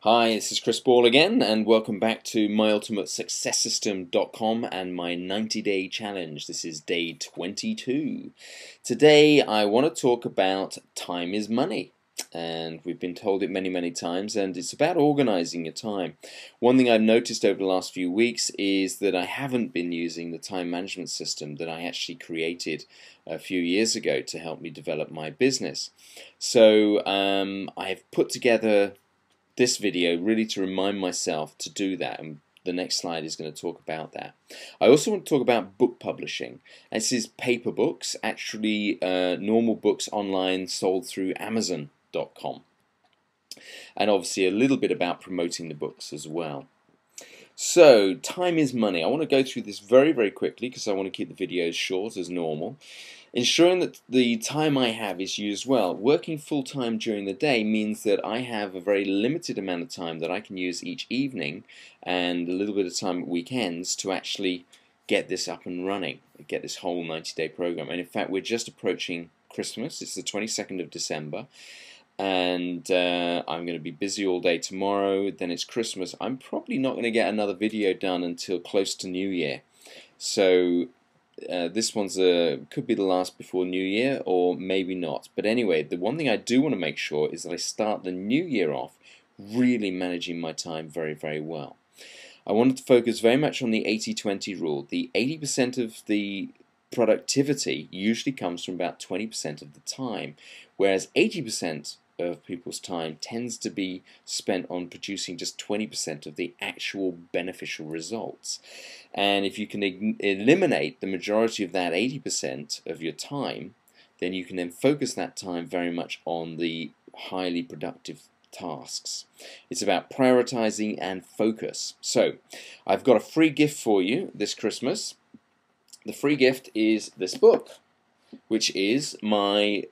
Hi, this is Chris Ball again, and welcome back to myultimatesuccesssystem.com and my 90-day challenge. This is day 22. Today I want to talk about time is money. And we've been told it many times, and it's about organizing your time. One thing I've noticed over the last few weeks is that I haven't been using the time management system that I actually created a few years ago to help me develop my business. So I've put together this video really to remind myself to do that, and the next slide is going to talk about that. I also want to talk about book publishing. This is paper books, actually normal books online sold through Amazon.com, and obviously a little bit about promoting the books as well. So, time is money. I want to go through this very quickly because I want to keep the videos short as normal. Ensuring that the time I have is used well. Working full-time during the day means that I have a very limited amount of time that I can use each evening and a little bit of time at weekends to actually get this up and running, get this whole 90-day program. And in fact, we're just approaching Christmas. It's the 22nd of December. And I'm going to be busy all day tomorrow. Then it's Christmas. I'm probably not going to get another video done until close to New Year. So this one's could be the last before New Year, or maybe not. But anyway, the one thing I do want to make sure is that I start the new year off really managing my time very well. I wanted to focus very much on the 80-20 rule. The 80% of the productivity usually comes from about 20% of the time, whereas 80% of people's time tends to be spent on producing just 20% of the actual beneficial results. And if you can eliminate the majority of that 80% of your time, then you can then focus that time very much on the highly productive tasks. It's about prioritizing and focus. So I've got a free gift for you this Christmas. The free gift is this book, which is my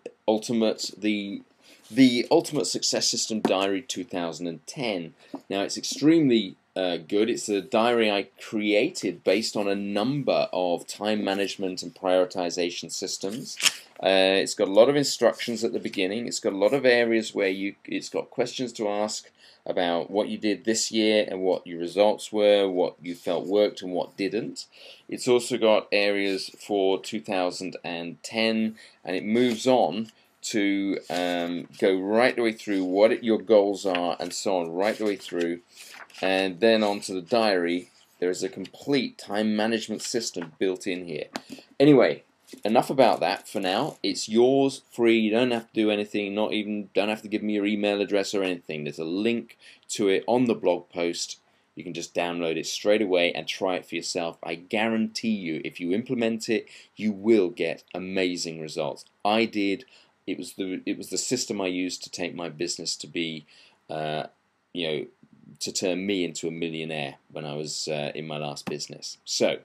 the Ultimate Success System Diary 2010. Now, it's extremely good. It's a diary I created based on a number of time management and prioritization systems. It's got a lot of instructions at the beginning. It's got a lot of areas where it's got questions to ask about what you did this year and what your results were, what you felt worked and what didn't. It's also got areas for 2010, and it moves on to go right the way through what your goals are and so on, right the way through, and then onto the diary. There is a complete time management system built in here. Anyway, enough about that for now. It's yours, free. You don't have to do anything, don't have to give me your email address or anything. There's a link to it on the blog post. You can just download it straight away and try it for yourself. I guarantee you, if you implement it, you will get amazing results. I did. It was the system I used to take my business to be, to turn me into a millionaire when I was in my last business. So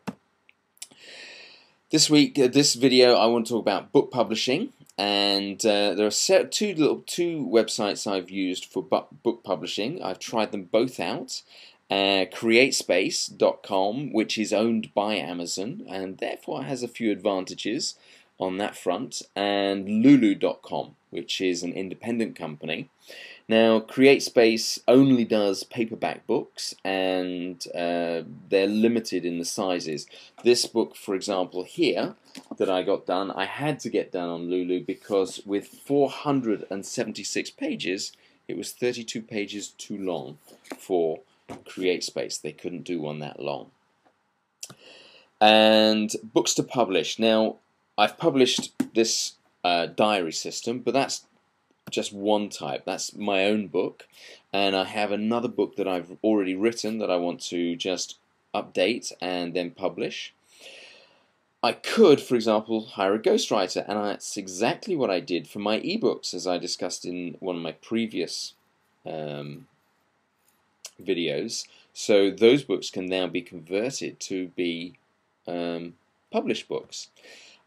this week, this video, I want to talk about book publishing, and there are two websites I've used for book publishing. I've tried them both out. CreateSpace.com, which is owned by Amazon and therefore has a few advantages on that front, and sooooo.com, which is an independent company. Now, CreateSpace only does paperback books, and they're limited in the sizes. This book, for example, here, that I got done, I had to get done on sooooo because with 476 pages, it was 32 pages too long for CreateSpace. They couldn't do one that long. And books to publish. Now, I've published this diary system, but that's just one type. That's my own book, and I have another book that I've already written that I want to just update and then publish. I could, for example, hire a ghostwriter, and that's exactly what I did for my ebooks, as I discussed in one of my previous videos. So those books can now be converted to be published books.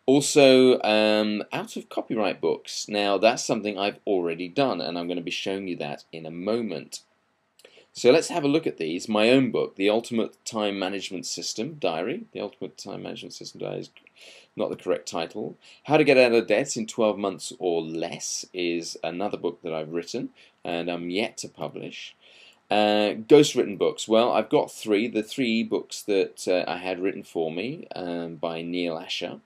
Also, out of copyright books. Now, that's something I've already done, and I'm going to be showing you that in a moment. So let's have a look at these. My own book, The Ultimate Time Management System Diary. The Ultimate Time Management System Diary is not the correct title. How to Get Out of Debt in 12 Months or Less is another book that I've written, and I'm yet to publish. Ghostwritten books. Well, I've got three. The three books that I had written for me by Neil Asher.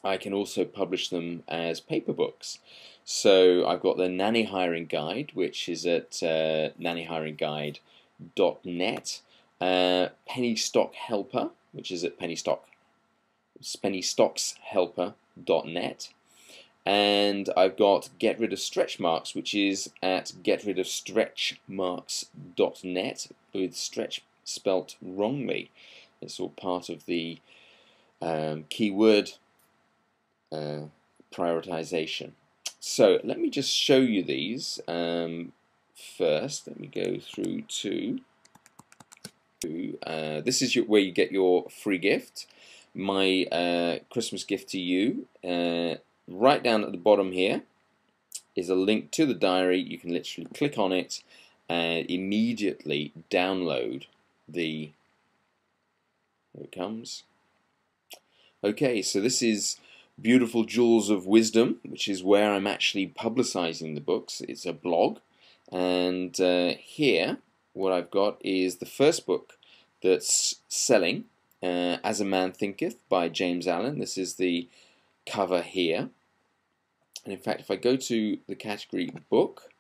I can also publish them as paper books. So I've got the Nanny Hiring Guide, which is at nannyhiringguide.net. Penny Stock Helper, which is at pennystockshelper.net. And I've got Get Rid of Stretch Marks, which is at getridofstretchmarks.net, with stretch spelt wrongly. It's all part of the keyword prioritization. So let me just show you these first. Let me go through to this is where you get your free gift, my Christmas gift to you. Right down at the bottom here is a link to the diary. You can literally click on it and immediately download the, here it comes. Okay, so this is Beautiful Jewels of Wisdom, which is where I'm actually publicizing the books. It's a blog, and here what I've got is the first book that's selling, As a Man Thinketh by James Allen. This is the cover here, and in fact if I go to the category book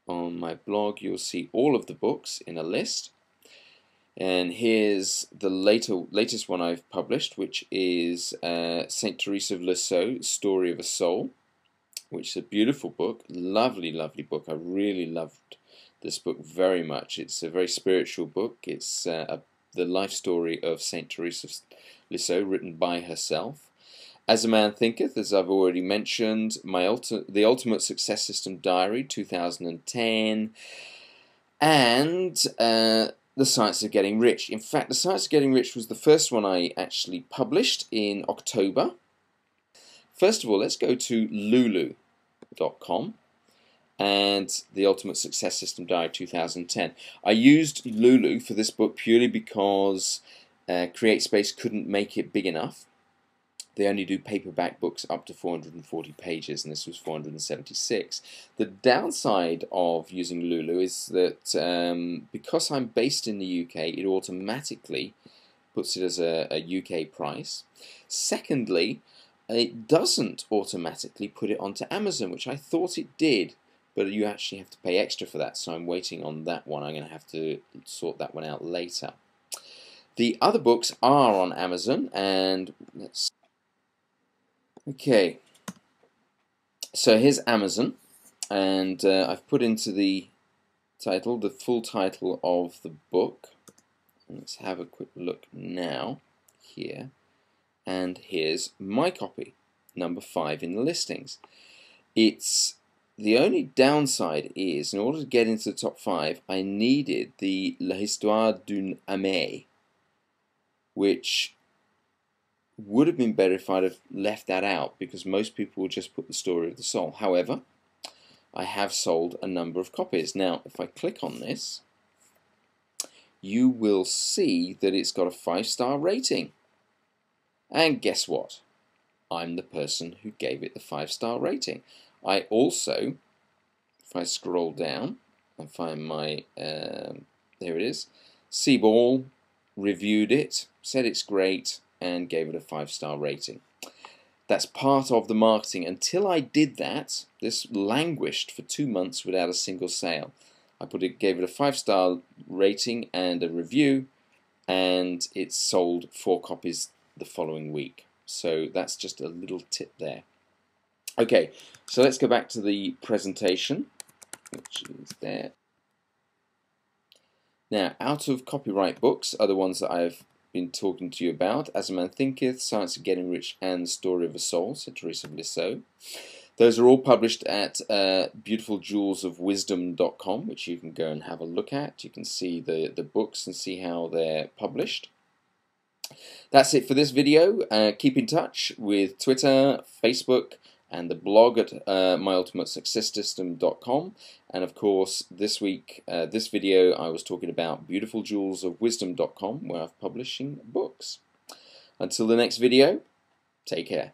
on my blog, you'll see all of the books in a list, and here's the latest one I've published, which is Saint Teresa of Lisieux, Story of a Soul, which is a beautiful book, lovely book. I really loved this book very much. It's a very spiritual book. It's the life story of Saint Teresa of Lisieux, written by herself. As a Man Thinketh, as I've already mentioned, The Ultimate Success System Diary, 2010, and The Science of Getting Rich. In fact, The Science of Getting Rich was the first one I actually published in October. First of all, let's go to lulu.com and The Ultimate Success System Diary 2010. I used Lulu for this book purely because CreateSpace couldn't make it big enough. They only do paperback books up to 440 pages, and this was 476. The downside of using Lulu is that because I'm based in the UK, it automatically puts it as a UK price. Secondly, it doesn't automatically put it onto Amazon, which I thought it did, but you actually have to pay extra for that, so I'm waiting on that one. I'm going to have to sort that one out later. The other books are on Amazon, and let's... Okay, so here's Amazon, and I've put into the title the full title of the book. Let's have a quick look now here, and here's my copy, number 5 in the listings. It's the only downside is, in order to get into the top 5, I needed the L'Histoire d'une Amie, which would have been better if I'd have left that out, because most people will just put the Story of the Soul. However, I have sold a number of copies. Now, if I click on this, you will see that it's got a 5-star rating. And guess what? I'm the person who gave it the 5-star rating. I also, if I scroll down and find my, there it is, Seaball reviewed it, said it's great, and gave it a 5-star rating. That's part of the marketing. Until I did that, this languished for 2 months without a single sale. I gave it a 5-star rating and a review, and it sold 4 copies the following week. So that's just a little tip there. Okay, so let's go back to the presentation, which is there. Now, out of copyright books are the ones that I've been talking to you about: As a Man Thinketh, Science of Getting Rich, and The Story of a Soul, Saint Teresa of Lisieux. Those are all published at beautifuljewelsofwisdom.com, which you can go and have a look at. You can see the books and see how they're published. That's it for this video. Keep in touch with Twitter, Facebook, and the blog at myultimatesuccesssystem.com. And of course, this week, this video, I was talking about beautifuljewelsofwisdom.com, where I'm publishing books. Until the next video, take care.